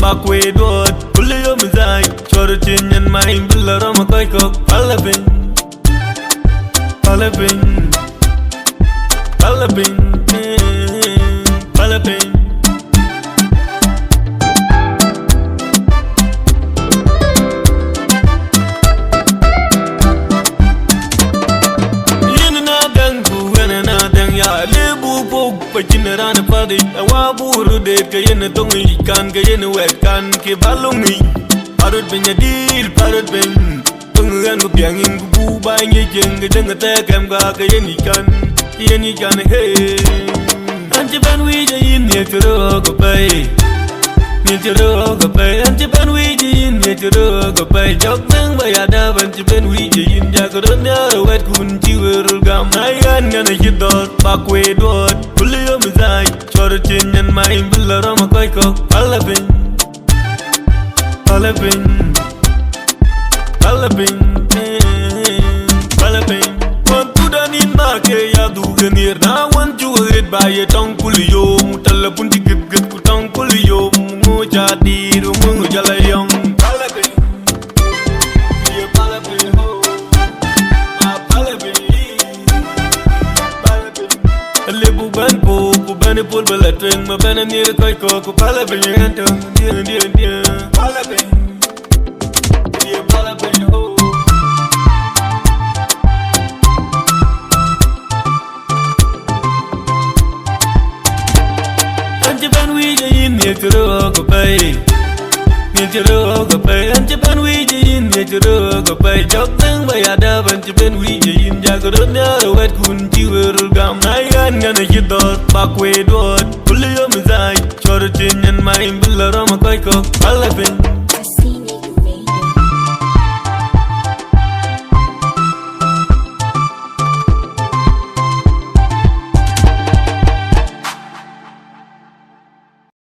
bakwe dot kulli yom zay chor chinyan main billara makoy ko palabin palabin palabin palabin Pajinarana padi awaburu de kayene tongi kan kayene wet kan ke balungi parut benya dil parut ben pengen go piangin bu bangi jeng jeng te kem ga kayene kan hey anti ban wi je in ne tro go pai ni tro go pai anti ban wi je in ne tro go pai jok nang ba ya da ban ti ban wi je in ja ko don ya wet kun ti werul gam ai gan ngana hidot bakwe dot kulli yom zay chor chinyan main billara makoy ko palabin palabin palabin palabin kon tudanin ma ke ya du genir na wan ju red baye tong kulli yom talapun di gep ku tong kulli yom mo jadi ru mo jalayong palabin ye palabin ho palabin lebu ban po ku bane pol bala tweng ma bane ni koy ko pala be yento dia pala be dia pala be ho anje ban wi je in ni tro ko pai ni tro ko pai anje ban wi je in ni tro ko pai jok nang ba ya da ban je ban wi je in ja ko don ya wet kun ti werul gam ai gan ngana hidot bakwe dot kulli yom zay chor chinyan main billara makoy ko palabin